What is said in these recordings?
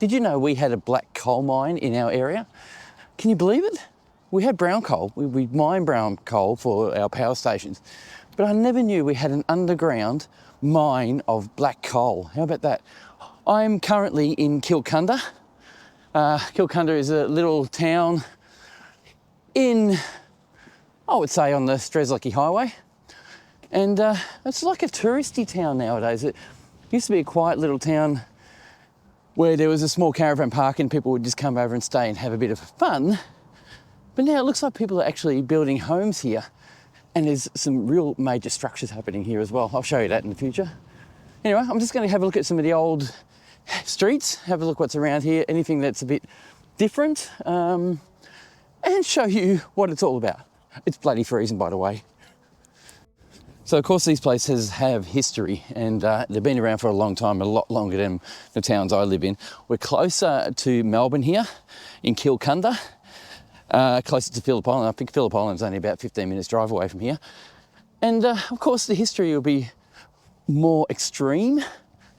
Did you know we had a black coal mine in our area? Can you believe it? We had brown coal. We mined brown coal for our power stations, but I never knew we had an underground mine of black coal. How about that? I'm currently in Kilcunda. Kilcunda is a little town in, I would say, on the Trestle highway. And it's like a touristy town nowadays. It used to be a quiet little town where there was a small caravan park and people would just come over and stay and have a bit of fun. But now it looks like people are actually building homes here, and there's some real major structures happening here as well. I'll show you that in the future. Anyway, I'm just going to have a look at some of the old streets, have a look what's around here, anything that's a bit different, and show you what it's all about. It's bloody freezing, by the way. So of course these places have history, and they've been around for a long time, a lot longer than the towns I live in. We're closer to Melbourne here in Kilcunda, closer to Phillip Island. I think Phillip Island's only about 15 minutes drive away from here. And of course the history will be more extreme,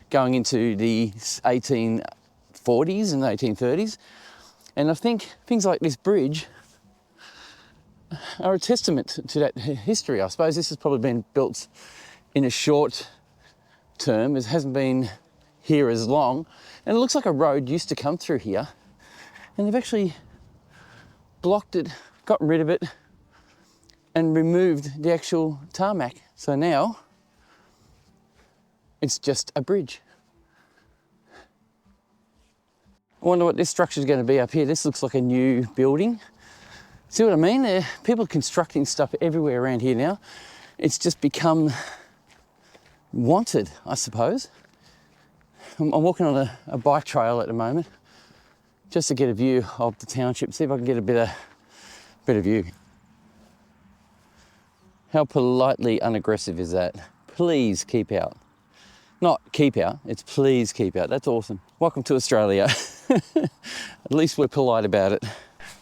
going into the 1840s and 1830s. And I think things like this bridge are a testament to that history. I suppose this has probably been built in a short term. It hasn't been here as long. And it looks like a road used to come through here. And they've actually blocked it, gotten rid of it, and removed the actual tarmac. So now it's just a bridge. I wonder what this structure is going to be up here. This looks like a new building. See what I mean? People are constructing stuff everywhere around here now. It's just become wanted, I suppose. I'm walking on a bike trail at the moment, just to get a view of the township, see if I can get a better view. How politely unaggressive is that? Please keep out. Not keep out, it's please keep out. That's awesome. Welcome to Australia. At least we're polite about it.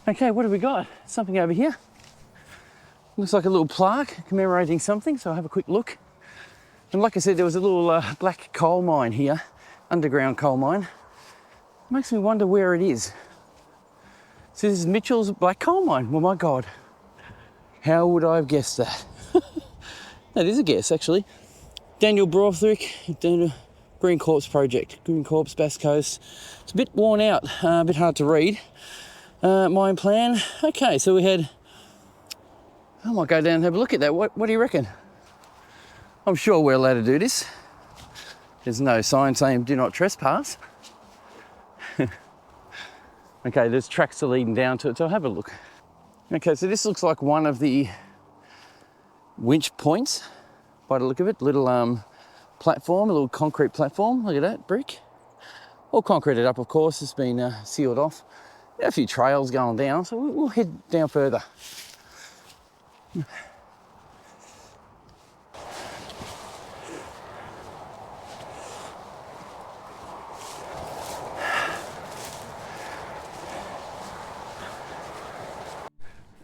Okay, what have we got? Something over here. Looks like a little plaque commemorating something, so I'll have a quick look. And like I said, there was a little black coal mine here, underground coal mine. Makes me wonder where it is. So this is Mitchell's black coal mine. Well, my God, how would I have guessed that? That is a guess, actually. Daniel Brothwick, Green Corpse Project, Green Corpse, Bass Coast. It's a bit worn out, a bit hard to read. Mine plan. Okay, so we had, I might go down and have a look at that. What do you reckon? I'm sure we're allowed to do this. There's no sign saying do not trespass. Okay, there's tracks leading down to it, so I'll have a look. Okay, so this looks like one of the winch points by the look of it. Little platform, a little concrete platform. Look at that, brick. All concreted up, of course. It's been sealed off. A few trails going down, so we'll head down further.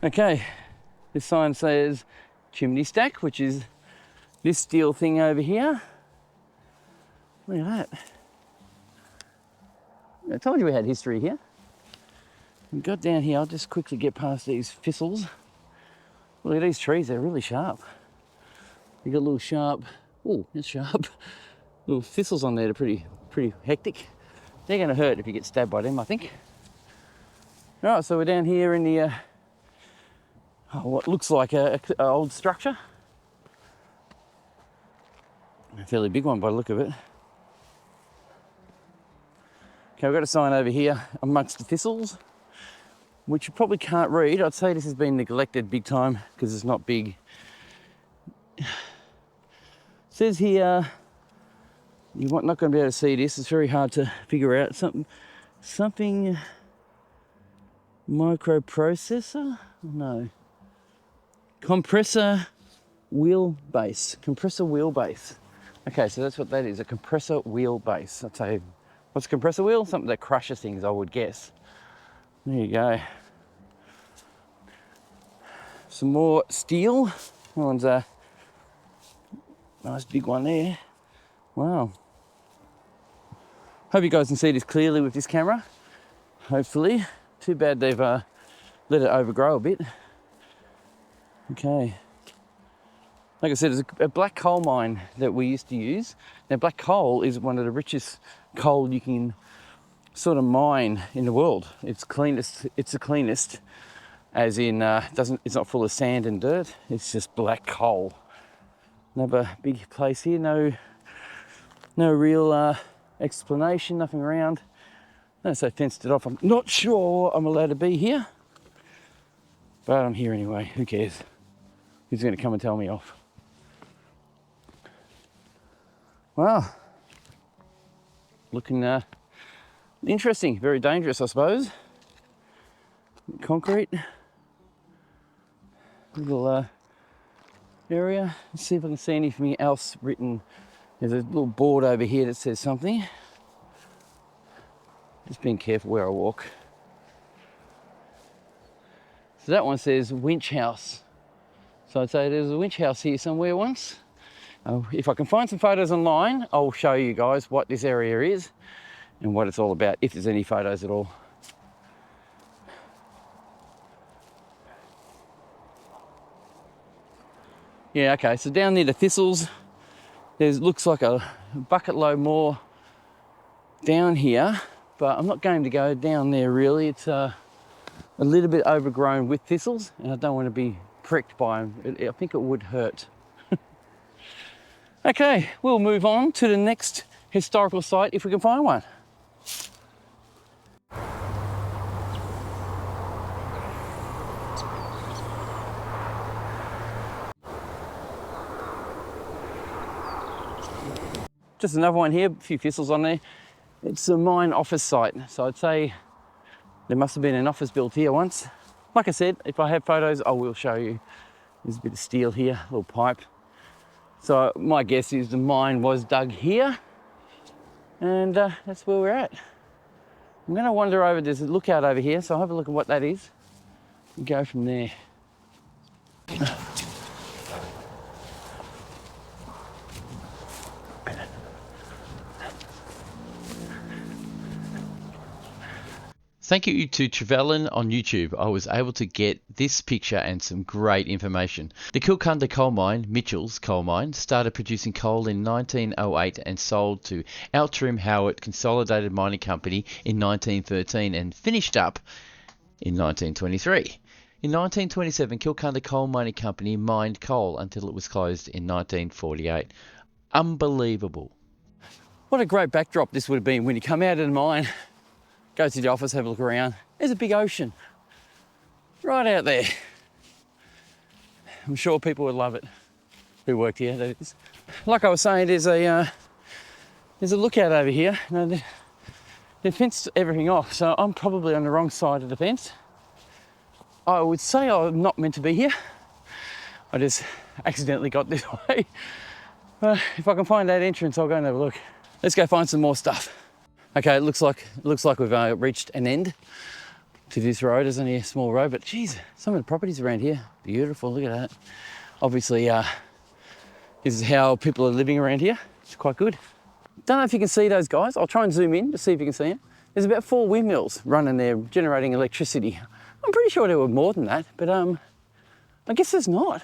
Okay, this sign says chimney stack, which is this steel thing over here. Look at that. I told you we had history here. We got down here, I'll just quickly get past these thistles. Look at these trees, they're really sharp. You got little sharp, oh, it's sharp. Little thistles on there, they're pretty hectic. They're gonna hurt if you get stabbed by them, I think. All right, so we're down here in the, what looks like a old structure. A fairly big one by the look of it. Okay, we've got a sign over here amongst the thistles, which you probably can't read. I'd say this has been neglected big time because it's not big. It says here, you're not going to be able to see this. It's very hard to figure out. Something microprocessor? No. Compressor wheelbase. Compressor wheelbase. Okay, so that's what that is, a compressor wheelbase. I'd say, what's a compressor wheel? Something that crushes things, I would guess. There you go. Some more steel. That one's a nice big one there. Wow. Hope you guys can see this clearly with this camera. Hopefully. Too bad they've let it overgrow a bit. Okay. Like I said, it's a black coal mine that we used to use. Now, black coal is one of the richest coal you can sort of mine in the world. It's the cleanest, as in it's not full of sand and dirt. It's just black coal. Another big place here. No real explanation. Nothing around. Notice they fenced it off. I'm not sure I'm allowed to be here, but I'm here anyway. Who cares? Who's going to come and tell me off? Well, looking interesting, very dangerous, I suppose. Concrete, little area. Let's see if I can see anything else written. There's a little board over here that says something. Just being careful where I walk. So that one says winch house. So I'd say there's a winch house here somewhere once. If I can find some photos online, I'll show you guys what this area is and what it's all about, if there's any photos at all. Yeah, okay, so down near the thistles, looks like a bucket load more down here, but I'm not going to go down there really. It's a little bit overgrown with thistles, and I don't want to be pricked by them. I think it would hurt. Okay, we'll move on to the next historical site if we can find one. Just another one here, a few thistles on there. It's a mine office site, so I'd say there must have been an office built here once. Like I said, if I have photos, I will show you. There's a bit of steel here, a little pipe. So my guess is the mine was dug here, and that's where we're at. I'm going to wander over, there's a lookout over here, so I'll have a look at what that is and go from there. Thank you to Trevelyan on YouTube. I was able to get this picture and some great information. The Kilcunda coal mine, Mitchell's coal mine, started producing coal in 1908 and sold to Outram Howard Consolidated Mining Company in 1913 and finished up in 1923. In 1927, Kilcunda Coal Mining Company mined coal until it was closed in 1948. Unbelievable. What a great backdrop this would have been when you come out of the mine. Go to the office, have a look around. There's a big ocean right out there. I'm sure people would love it who worked here, that is. Like I was saying, there's a lookout over here. Now, they fenced everything off, so I'm probably on the wrong side of the fence. I would say I'm not meant to be here. I just accidentally got this way. If I can find that entrance, I'll go and have a look. Let's go find some more stuff. Okay, it looks like we've reached an end to this road. There's only a small road, but geez, some of the properties around here, beautiful, look at that. Obviously, this is how people are living around here. It's quite good. Don't know if you can see those guys. I'll try and zoom in to see if you can see them. There's about 4 windmills running there, generating electricity. I'm pretty sure there were more than that, but I guess there's not.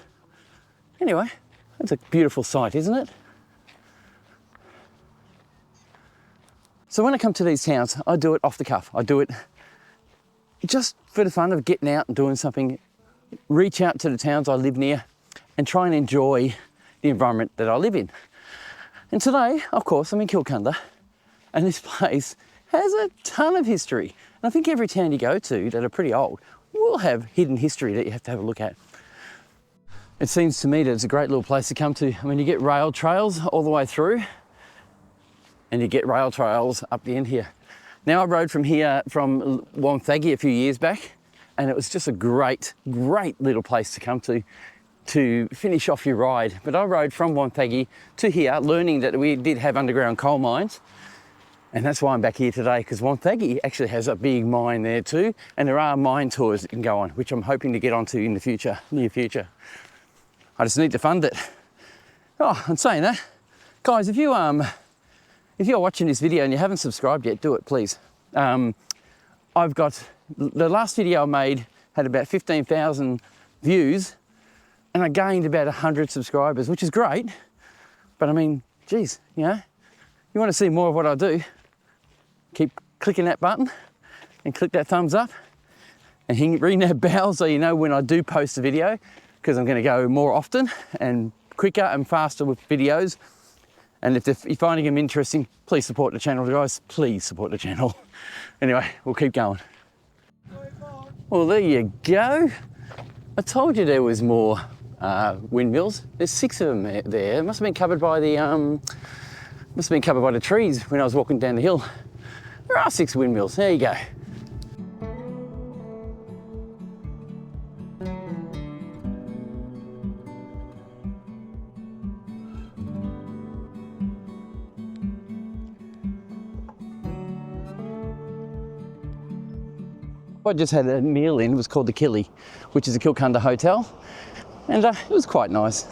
Anyway, that's a beautiful sight, isn't it? So when I come to these towns, I do it off the cuff. I do it just for the fun of getting out and doing something, reach out to the towns I live near and try and enjoy the environment that I live in. And today, of course, I'm in Kilcunda, and this place has a ton of history. And I think every town you go to that are pretty old will have hidden history that you have to have a look at. It seems to me that it's a great little place to come to. I mean, you get rail trails all the way through, and you get rail trails up the end here. Now, I rode from here from Wonthaggi a few years back, and it was just a great little place to come to finish off your ride. But I rode from Wonthaggi to here, learning that we did have underground coal mines, and that's why I'm back here today, because Wonthaggi actually has a big mine there too, and there are mine tours that you can go on, which I'm hoping to get onto in the future, near future. I just need to fund it. Oh, I'm saying that. Guys, if you if you're watching this video and you haven't subscribed yet, do it, please. I've got, the last video I made had about 15,000 views and I gained about 100 subscribers, which is great. But I mean, geez, you know, you want to see more of what I do, keep clicking that button and click that thumbs up and ring that bell so you know when I do post a video, because I'm going to go more often and quicker and faster with videos. And if you're finding them interesting, please support the channel, guys. Please support the channel. Anyway, we'll keep going. Well, there you go. I told you there was more windmills. There's 6 of them there. It must have been covered by the trees when I was walking down the hill. There are 6 windmills. There you go. I just had a meal in, it was called the Killie, which is a Kilcunda hotel, and it was quite nice.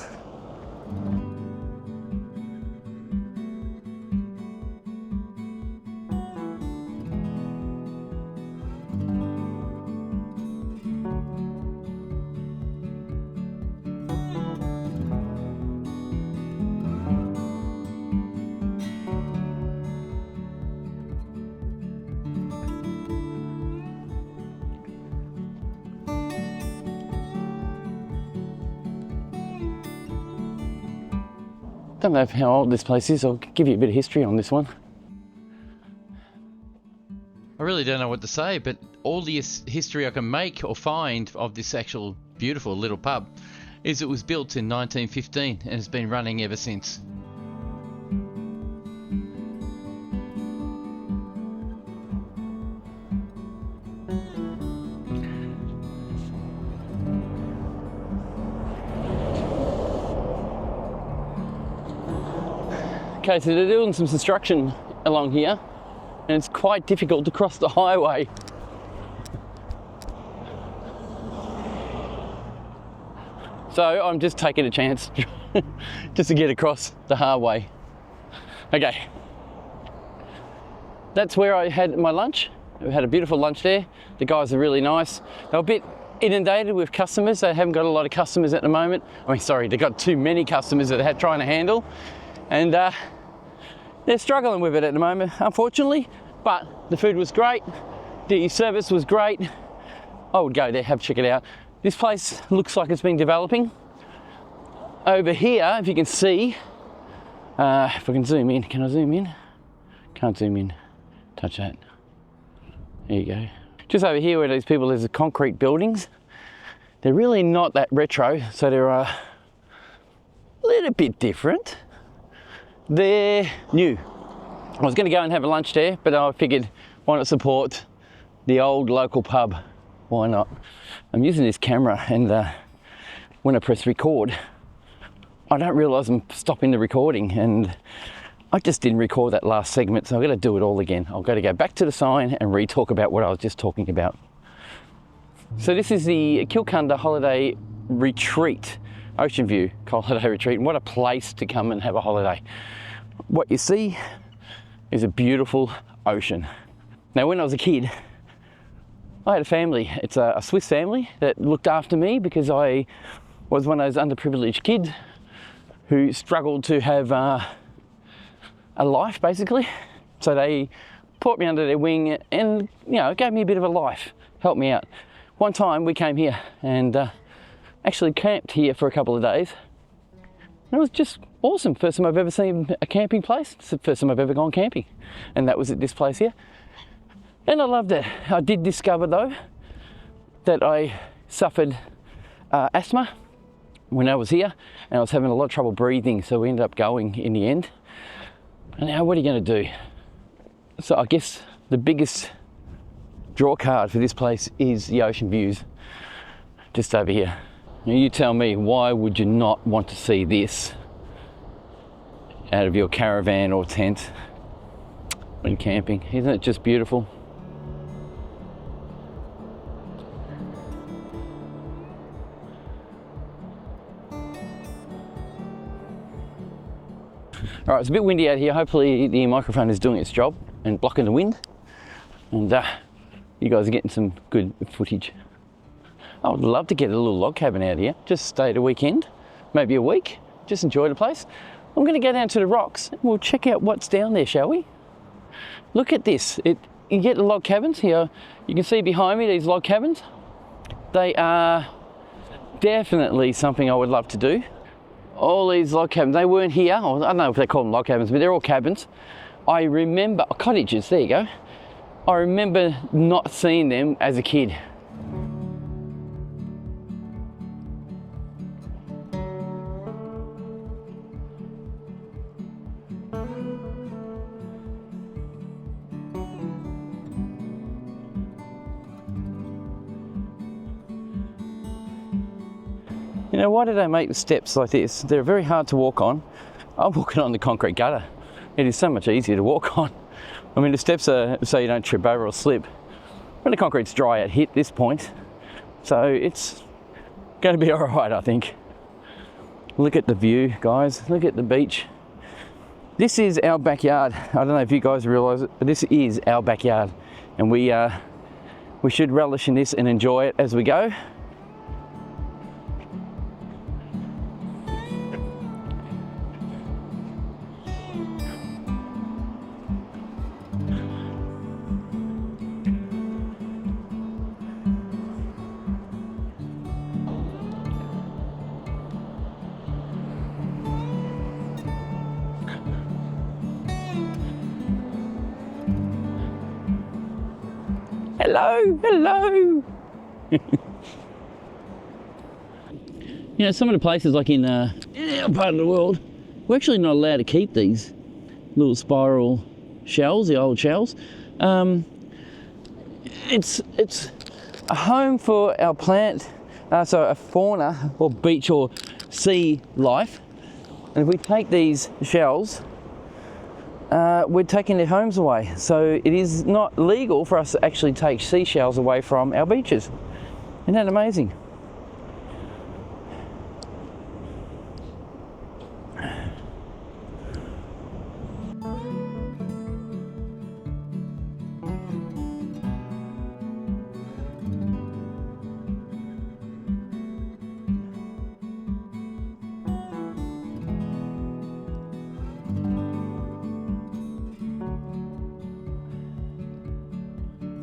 Don't know how old this place is. I'll give you a bit of history on this one. I really don't know what to say, but all the history I can make or find of this actual beautiful little pub is it was built in 1915 and has been running ever since. Okay, so they're doing some construction along here and it's quite difficult to cross the highway. So I'm just taking a chance just to get across the highway. Okay, that's where I had my lunch. We had a beautiful lunch there. The guys are really nice. They were a bit inundated with customers. They haven't got a lot of customers at the moment. I mean, sorry, they've got too many customers that they're trying to handle. And they're struggling with it at the moment, unfortunately, but the food was great, the service was great. I would go there, check it out. This place looks like it's been developing. Over here, if you can see, if I can zoom in, can I zoom in? Can't zoom in, touch that. There you go. Just over here where these people, there's the concrete buildings. They're really not that retro, so they're a little bit different. They're new. I was going to go and have a lunch there, but I figured why not support the old local pub? Why not? I'm using this camera and when I press record, I don't realise I'm stopping the recording and I just didn't record that last segment, so I've got to do it all again. I've got to go back to the sign and re-talk about what I was just talking about. So this is the Kilcunda Holiday Retreat, Ocean View Holiday Retreat, and what a place to come and have a holiday. What you see is a beautiful ocean. Now, when I was a kid, I had a family. It's a Swiss family that looked after me because I was one of those underprivileged kids who struggled to have a life, basically. So they put me under their wing and, you know, gave me a bit of a life, helped me out. One time we came here and actually camped here for a couple of days. And it was just awesome. First time I've ever seen a camping place. It's the first time I've ever gone camping. And that was at this place here. And I loved it. I did discover though that I suffered asthma when I was here and I was having a lot of trouble breathing, so we ended up going in the end. And now what are you going to do? So I guess the biggest draw card for this place is the ocean views just over here. Now you tell me, why would you not want to see this out of your caravan or tent when camping? Isn't it just beautiful? All right, it's a bit windy out here. Hopefully the microphone is doing its job and blocking the wind. And you guys are getting some good footage. I would love to get a little log cabin out here. Just stay the weekend, maybe a week. Just enjoy the place. I'm going to go down to the rocks and we'll check out what's down there, shall we? Look at this. You get the log cabins here. You can see behind me these log cabins. They are definitely something I would love to do. All these log cabins, they weren't here. I don't know if they call them log cabins, but they're all cabins. I remember, cottages, there you go. I remember not seeing them as a kid. You know, why do they make the steps like this? They're very hard to walk on. I'm walking on the concrete gutter. It is so much easier to walk on. I mean, the steps are so you don't trip over or slip. When the concrete's dry at this point, so it's going to be all right, I think. Look at the view, guys. Look at the beach. This is our backyard. I don't know if you guys realise it, but this is our backyard, and we should relish in this and enjoy it as we go. Hello, hello. You know, some of the places like in our part of the world, we're actually not allowed to keep these little spiral shells, the old shells. It's a home for our plant, so a fauna or beach or sea life. And if we take these shells, we're taking their homes away. So it is not legal for us to actually take seashells away from our beaches. Isn't that amazing?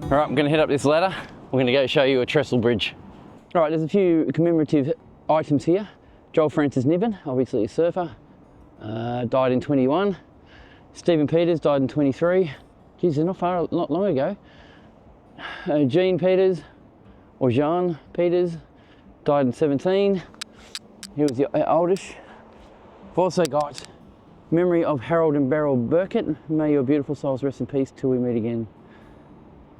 All right, I'm going to head up this ladder. We're going to go show you a trestle bridge. All right, there's a few commemorative items here. Joel Francis Niven, obviously a surfer, died in 21. Stephen Peters died in 23. Geez, they're not long ago. Jean Peters, or Jean Peters, died in 17. He was the oldest. We've also got memory of Harold and Beryl Burkett. May your beautiful souls rest in peace till we meet again.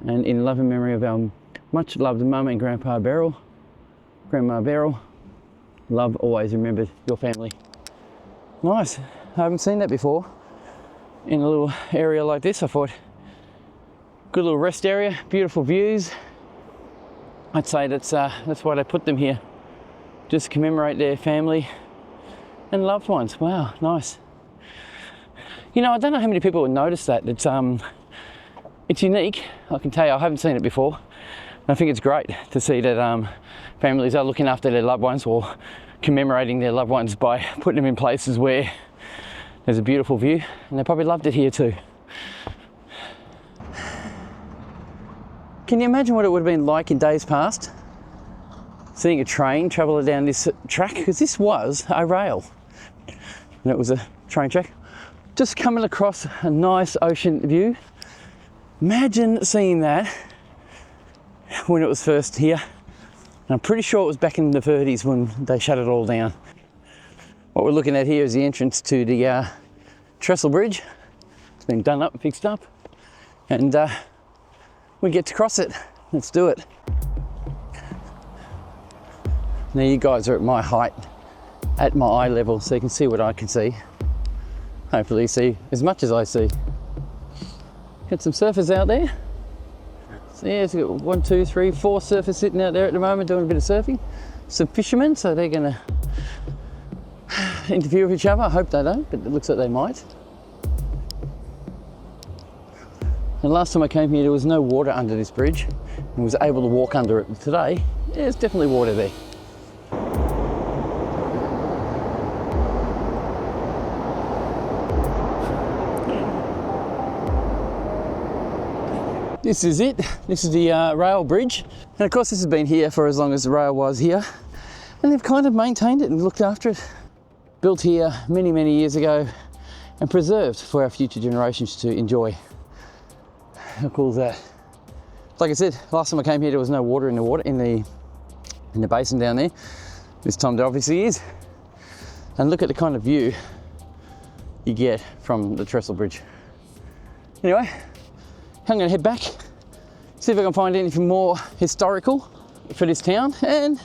And in loving memory of our much loved mum and grandma Beryl, love always remembered your family. Nice, I haven't seen that before in a little area like this. I thought, good little rest area, beautiful views. I'd say that's why they put them here, just to commemorate their family and loved ones. Wow, nice. You know, I don't know how many people would notice that. It's unique, I can tell you. I haven't seen it before. And I think it's great to see that families are looking after their loved ones or commemorating their loved ones by putting them in places where there's a beautiful view, and they probably loved it here too. Can you imagine what it would have been like in days past? Seeing a train travel down this track, because this was a rail and it was a train track. Just coming across a nice ocean view. Imagine seeing that when it was first here. And I'm pretty sure it was back in the 30s when they shut it all down. What we're looking at here is the entrance to the Trestle Bridge. It's been done up, fixed up, and we get to cross it. Let's do it. Now you guys are at my height, at my eye level, so you can see what I can see. Hopefully you see as much as I see. Got some surfers out there. So yeah, it's got 1, 2, 3, 4 surfers sitting out there at the moment doing a bit of surfing. Some fishermen, so they're gonna interview with each other. I hope they don't, but it looks like they might. And last time I came here, there was no water under this bridge and was able to walk under it. Today, there's definitely water there. This is it. This is the rail bridge. And of course, this has been here for as long as the rail was here. And they've kind of maintained it and looked after it. Built here many, many years ago and preserved for our future generations to enjoy. How cool is that? Like I said, last time I came here, there was no water in the basin down there. This time there obviously is. And look at the kind of view you get from the Trestle Bridge. Anyway, I'm gonna head back, see if I can find anything more historical for this town and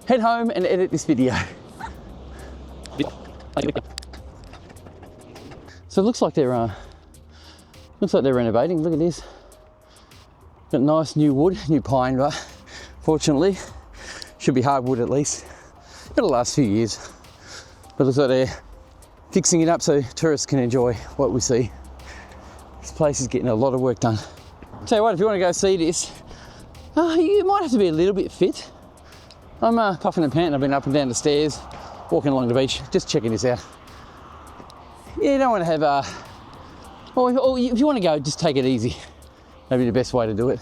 head home and edit this video. So it looks like they're renovating. Look at this. Got nice new wood, new pine, but fortunately should be hardwood at least. It'll last a few years. But it looks like they're fixing it up so tourists can enjoy what we see. This place is getting a lot of work done. Tell you what, if you want to go see this, you might have to be a little bit fit. I'm puffing and panting. I've been up and down the stairs, walking along the beach, just checking this out. Yeah, you don't want to have, or if you want to go, just take it easy. Maybe the best way to do it.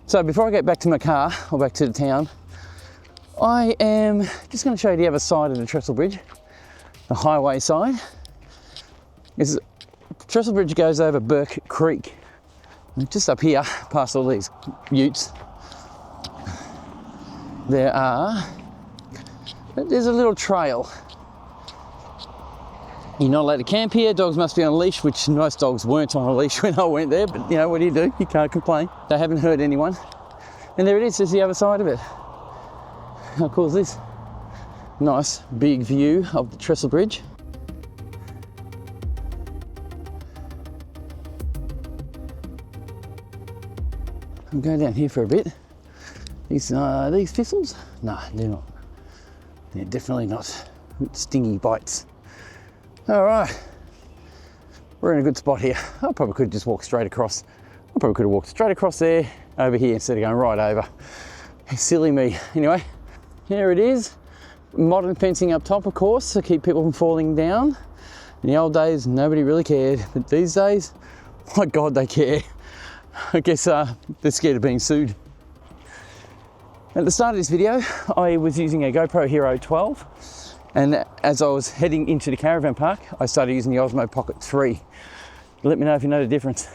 So before I get back to my car, or back to the town, I am just going to show you the other side of the Trestle Bridge, the highway side. Trestle Bridge goes over Burke Creek. And just up here, past all these utes, there's a little trail. You're not allowed to camp here, dogs must be on a leash, which most dogs weren't on a leash when I went there, but you know, what do? You can't complain. They haven't hurt anyone. And there it is, there's the other side of it. How cool is this? Nice big view of the Trestle Bridge. I'll go down here for a bit. These thistles? No, they're not. They're definitely not stingy bites. All right, we're in a good spot here. I probably could just walk straight across. I probably could have walked straight across there, over here, instead of going right over. Silly me. Anyway, here it is. Modern fencing up top, of course, to keep people from falling down. In the old days, nobody really cared, but these days, my God, they care. I guess they're scared of being sued. At the start of this video, I was using a GoPro Hero 12, and as I was heading into the caravan park, I started using the Osmo Pocket 3. Let me know if you know the difference.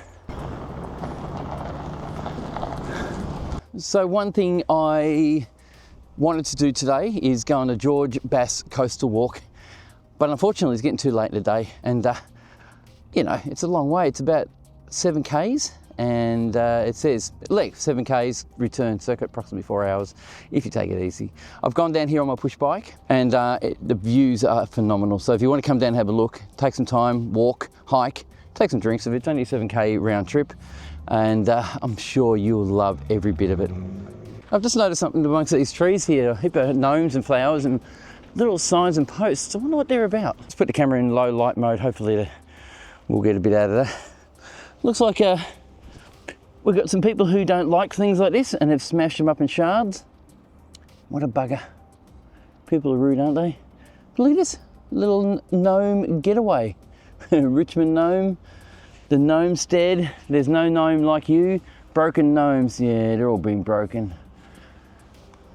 So one thing I wanted to do today is go on a George Bass coastal walk, but unfortunately it's getting too late in the day, and you know, it's a long way. It's about 7 Ks. And it says length 7 Ks, return circuit approximately 4 hours if you take it easy. I've gone down here on my push bike, and the views are phenomenal. So if you want to come down and have a look, take some time, walk, hike, take some drinks of it. It's only a 7 K round trip, and I'm sure you'll love every bit of it. I've just noticed something amongst these trees here, a heap of gnomes and flowers and little signs and posts. I wonder what they're about. Let's put the camera in low light mode. Hopefully we'll get a bit out of that. Looks like we've got some people who don't like things like this and have smashed them up in shards. What a bugger. People are rude, aren't they? Look at this little gnome getaway. Richmond gnome, the gnomestead. There's no gnome like you. Broken gnomes, yeah, they're all being broken.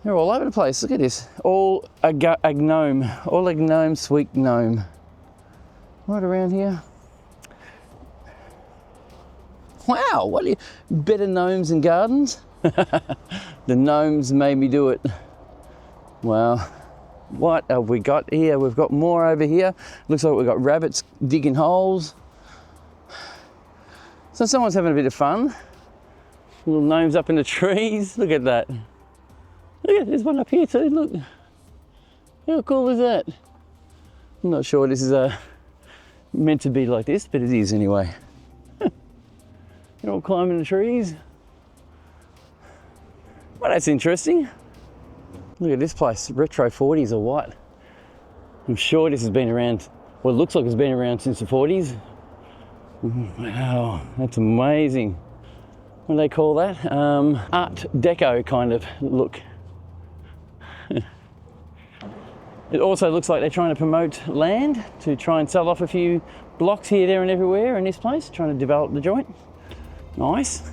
They're all over the place, look at this. All a gnome, all a gnome, sweet gnome. Right around here. Wow, what are you, better gnomes and gardens? The gnomes made me do it. Wow, what have we got here? We've got more over here. Looks like we've got rabbits digging holes. So someone's having a bit of fun. Little gnomes up in the trees, look at that. Look at, there's one up here too, look. How cool is that? I'm not sure this is meant to be like this, but it is anyway. They're all climbing the trees. Well, that's interesting. Look at this place, retro 40s or what? I'm sure this has been around, well, it looks like it's been around since the 40s. Wow, that's amazing. what do they call that? Art Deco kind of look. It also looks like they're trying to promote land to try and sell off a few blocks here, there and everywhere in this place, trying to develop the joint. Nice.